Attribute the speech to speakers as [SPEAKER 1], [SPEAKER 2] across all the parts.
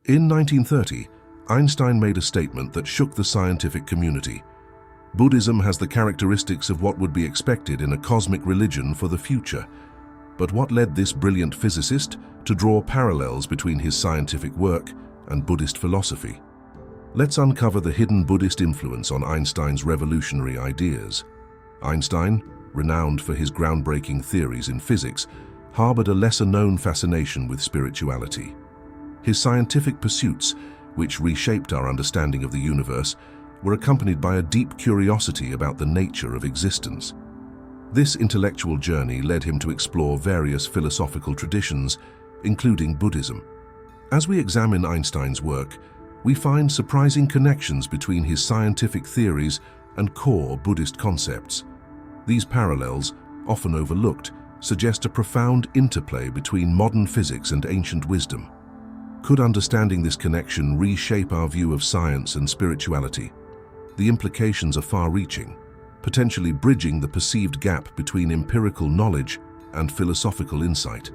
[SPEAKER 1] In 1930, Einstein made a statement that shook the scientific community. Buddhism has the characteristics of what would be expected in a cosmic religion for the future. But what led this brilliant physicist to draw parallels between his scientific work and Buddhist philosophy? Let's uncover the hidden Buddhist influence on Einstein's revolutionary ideas. Einstein, renowned for his groundbreaking theories in physics, harbored a lesser-known fascination with spirituality. His scientific pursuits, which reshaped our understanding of the universe, were accompanied by a deep curiosity about the nature of existence. This intellectual journey led him to explore various philosophical traditions, including Buddhism. As we examine Einstein's work, we find surprising connections between his scientific theories and core Buddhist concepts. These parallels, often overlooked, suggest a profound interplay between modern physics and ancient wisdom. Could understanding this connection reshape our view of science and spirituality? The implications are far-reaching, potentially bridging the perceived gap between empirical knowledge and philosophical insight.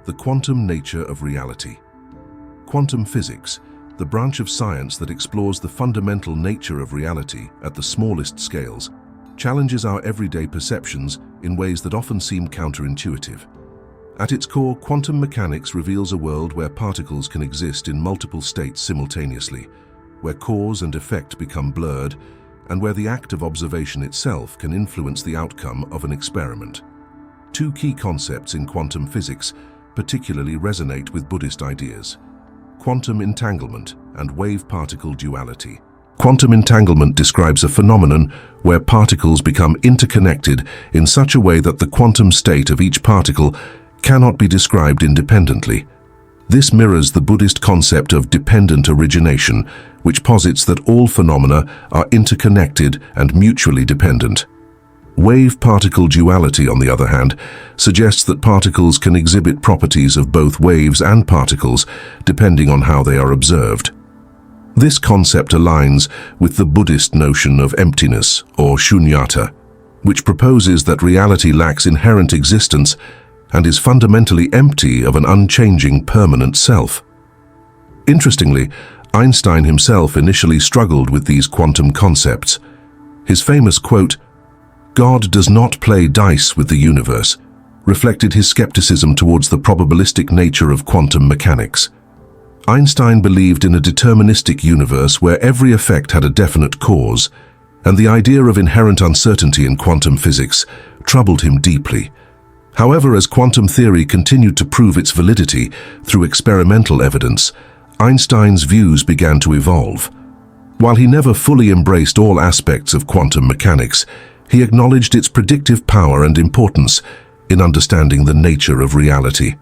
[SPEAKER 1] The quantum nature of reality. Quantum physics, the branch of science that explores the fundamental nature of reality at the smallest scales, challenges our everyday perceptions in ways that often seem counterintuitive. At its core, quantum mechanics reveals a world where particles can exist in multiple states simultaneously, where cause and effect become blurred, and where the act of observation itself can influence the outcome of an experiment. Two key concepts in quantum physics particularly resonate with Buddhist ideas: quantum entanglement and wave-particle duality. Quantum entanglement describes a phenomenon where particles become interconnected in such a way that the quantum state of each particle cannot be described independently. This mirrors the Buddhist concept of dependent origination, which posits that all phenomena are interconnected and mutually dependent. Wave-particle duality, on the other hand, suggests that particles can exhibit properties of both waves and particles, depending on how they are observed. This concept aligns with the Buddhist notion of emptiness, or shunyata, which proposes that reality lacks inherent existence and is fundamentally empty of an unchanging, permanent self. Interestingly, Einstein himself initially struggled with these quantum concepts. His famous quote, "God does not play dice with the universe," reflected his skepticism towards the probabilistic nature of quantum mechanics. Einstein believed in a deterministic universe where every effect had a definite cause, and the idea of inherent uncertainty in quantum physics troubled him deeply. However, as quantum theory continued to prove its validity through experimental evidence, Einstein's views began to evolve. While he never fully embraced all aspects of quantum mechanics, he acknowledged its predictive power and importance in understanding the nature of reality.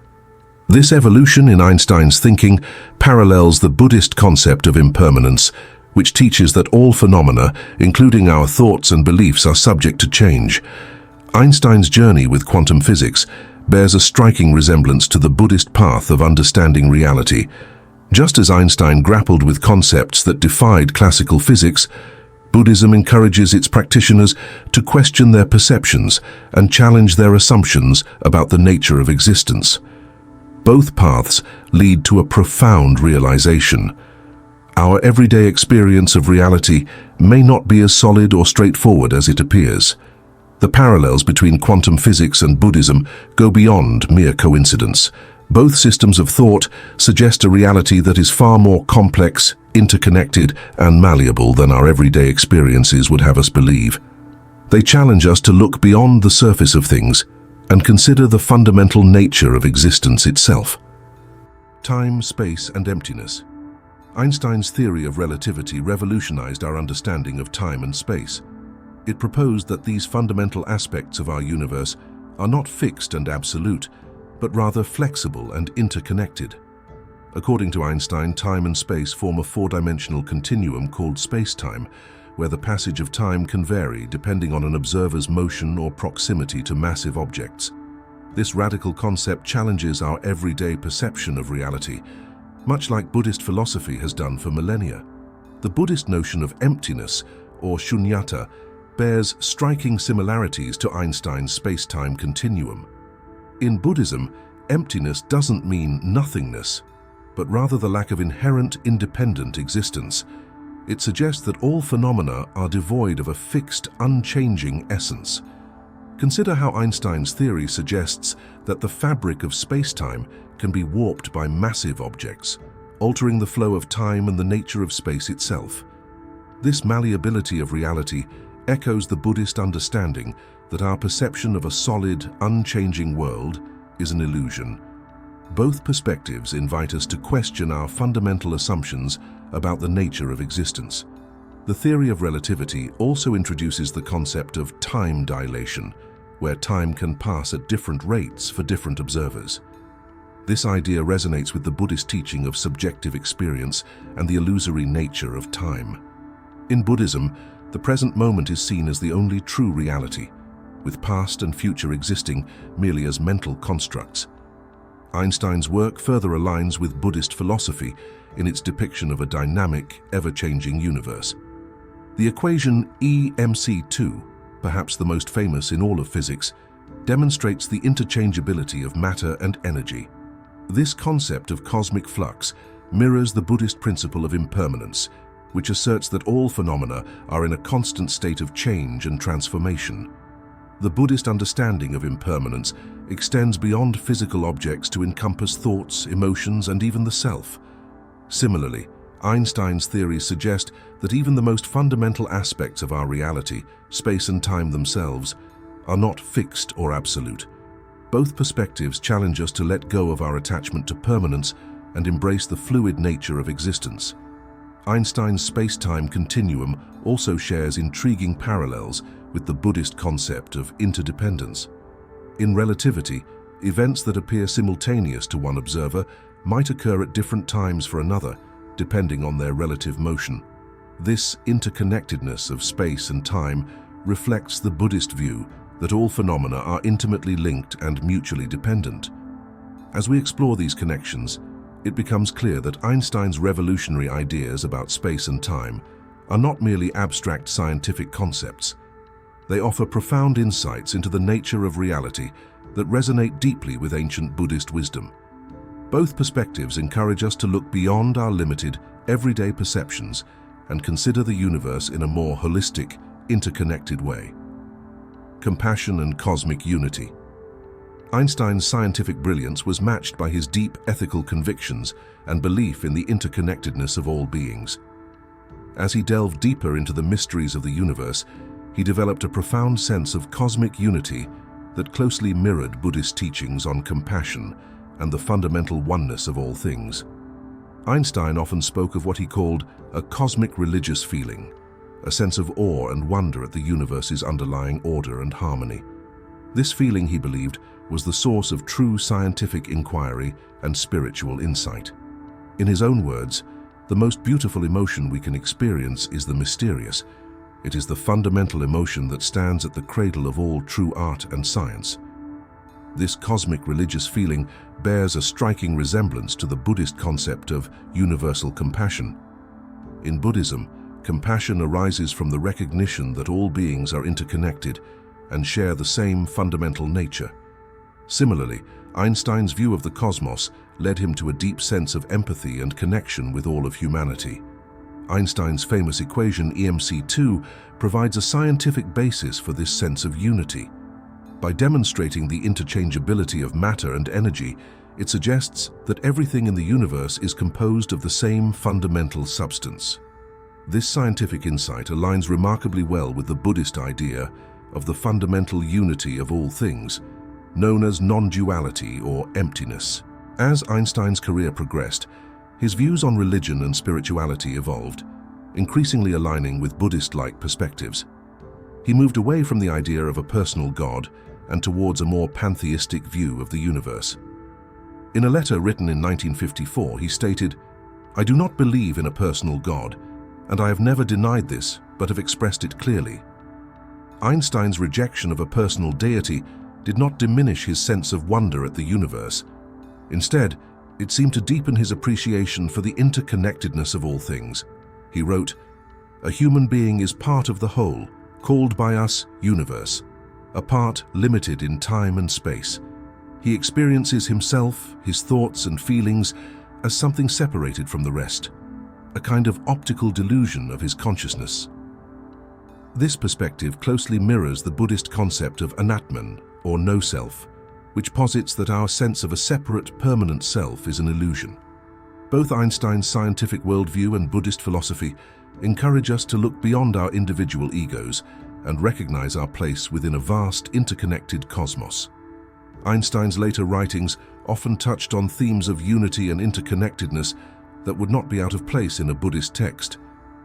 [SPEAKER 1] This evolution in Einstein's thinking parallels the Buddhist concept of impermanence, which teaches that all phenomena, including our thoughts and beliefs, are subject to change. Einstein's journey with quantum physics bears a striking resemblance to the Buddhist path of understanding reality. Just as Einstein grappled with concepts that defied classical physics, Buddhism encourages its practitioners to question their perceptions and challenge their assumptions about the nature of existence. Both paths lead to a profound realization. Our everyday experience of reality may not be as solid or straightforward as it appears. The parallels between quantum physics and Buddhism go beyond mere coincidence. Both systems of thought suggest a reality that is far more complex, interconnected, and malleable than our everyday experiences would have us believe. They challenge us to look beyond the surface of things and consider the fundamental nature of existence itself. Time, space, and emptiness. Einstein's theory of relativity revolutionized our understanding of time and space. It proposed that these fundamental aspects of our universe are not fixed and absolute, but rather flexible and interconnected. According to Einstein, time and space form a four-dimensional continuum called space-time, where the passage of time can vary depending on an observer's motion or proximity to massive objects. This radical concept challenges our everyday perception of reality, much like Buddhist philosophy has done for millennia. The Buddhist notion of emptiness, or shunyata, bears striking similarities to Einstein's space-time continuum. In Buddhism, emptiness doesn't mean nothingness. but rather the lack of inherent independent existence. It suggests that all phenomena are devoid of a fixed, unchanging essence. Consider how Einstein's theory suggests that the fabric of space-time can be warped by massive objects, altering the flow of time and the nature of space itself. This malleability of reality echoes the Buddhist understanding that our perception of a solid, unchanging world is an illusion. Both perspectives invite us to question our fundamental assumptions about the nature of existence. The theory of relativity also introduces the concept of time dilation, where time can pass at different rates for different observers. This idea resonates with the Buddhist teaching of subjective experience and the illusory nature of time. In Buddhism, the present moment is seen as the only true reality, with past and future existing merely as mental constructs. Einstein's work further aligns with Buddhist philosophy in its depiction of a dynamic, ever-changing universe. The equation E(mc)2, perhaps the most famous in all of physics, demonstrates the interchangeability of matter and energy. This concept of cosmic flux mirrors the Buddhist principle of impermanence, which asserts that all phenomena are in a constant state of change and transformation. The Buddhist understanding of impermanence extends beyond physical objects to encompass thoughts, emotions, and even the self. Similarly, Einstein's theories suggest that even the most fundamental aspects of our reality, space and time themselves, are not fixed or absolute. Both perspectives challenge us to let go of our attachment to permanence and embrace the fluid nature of existence. Einstein's space-time continuum also shares intriguing parallels with the Buddhist concept of interdependence. In relativity, events that appear simultaneous to one observer might occur at different times for another, depending on their relative motion. This interconnectedness of space and time reflects the Buddhist view that all phenomena are intimately linked and mutually dependent. As we explore these connections, it becomes clear that Einstein's revolutionary ideas about space and time are not merely abstract scientific concepts. They offer profound insights into the nature of reality that resonate deeply with ancient Buddhist wisdom. Both perspectives encourage us to look beyond our limited, everyday perceptions and consider the universe in a more holistic, interconnected way. Compassion and cosmic unity. Einstein's scientific brilliance was matched by his deep ethical convictions and belief in the interconnectedness of all beings. As he delved deeper into the mysteries of the universe, he developed a profound sense of cosmic unity that closely mirrored Buddhist teachings on compassion and the fundamental oneness of all things. Einstein often spoke of what he called a cosmic religious feeling, a sense of awe and wonder at the universe's underlying order and harmony. This feeling, he believed, was the source of true scientific inquiry and spiritual insight. In his own words, the most beautiful emotion we can experience is the mysterious. It is the fundamental emotion that stands at the cradle of all true art and science. This cosmic religious feeling bears a striking resemblance to the Buddhist concept of universal compassion. In Buddhism, compassion arises from the recognition that all beings are interconnected and share the same fundamental nature. Similarly, Einstein's view of the cosmos led him to a deep sense of empathy and connection with all of humanity. Einstein's famous equation E(mc)2 provides a scientific basis for this sense of unity. By demonstrating the interchangeability of matter and energy, it suggests that everything in the universe is composed of the same fundamental substance. This scientific insight aligns remarkably well with the Buddhist idea of the fundamental unity of all things, known as non-duality or emptiness. As Einstein's career progressed, his views on religion and spirituality evolved, increasingly aligning with Buddhist-like perspectives. He moved away from the idea of a personal God and towards a more pantheistic view of the universe. In a letter written in 1954, he stated, "I do not believe in a personal God, and I have never denied this, but have expressed it clearly." Einstein's rejection of a personal deity did not diminish his sense of wonder at the universe. Instead, it seemed to deepen his appreciation for the interconnectedness of all things. He wrote, "A human being is part of the whole, called by us universe, a part limited in time and space. He experiences himself, his thoughts and feelings, as something separated from the rest, a kind of optical delusion of his consciousness. This perspective closely mirrors the Buddhist concept of anatman, or no-self, which posits that our sense of a separate, permanent self is an illusion. Both Einstein's scientific worldview and Buddhist philosophy encourage us to look beyond our individual egos and recognize our place within a vast, interconnected cosmos. Einstein's later writings often touched on themes of unity and interconnectedness that would not be out of place in a Buddhist text.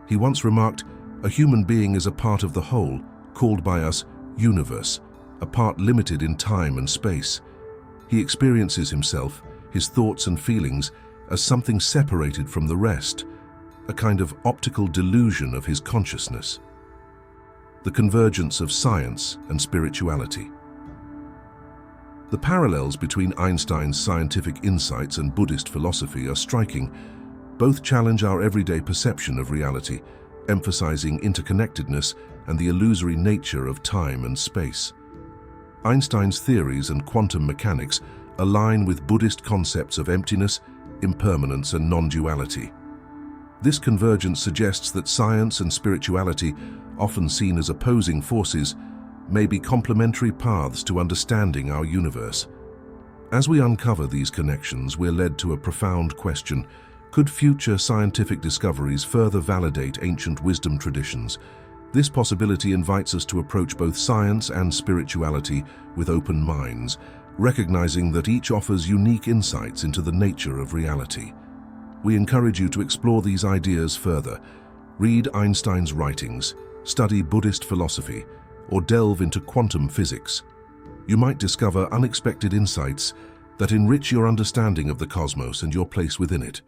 [SPEAKER 1] He once remarked, "A human being is a part of the whole, called by us universe, a part limited in time and space. He experiences himself, his thoughts and feelings, as something separated from the rest, a kind of optical delusion of his consciousness." The convergence of science and spirituality. The parallels between Einstein's scientific insights and Buddhist philosophy are striking. Both challenge our everyday perception of reality, emphasizing interconnectedness and the illusory nature of time and space. Einstein's theories and quantum mechanics align with Buddhist concepts of emptiness, impermanence, and non-duality. This convergence suggests that science and spirituality, often seen as opposing forces, may be complementary paths to understanding our universe. As we uncover these connections, we're led to a profound question: could future scientific discoveries further validate ancient wisdom traditions? This possibility invites us to approach both science and spirituality with open minds, recognizing that each offers unique insights into the nature of reality. We encourage you to explore these ideas further. Read Einstein's writings, study Buddhist philosophy, or delve into quantum physics. You might discover unexpected insights that enrich your understanding of the cosmos and your place within it.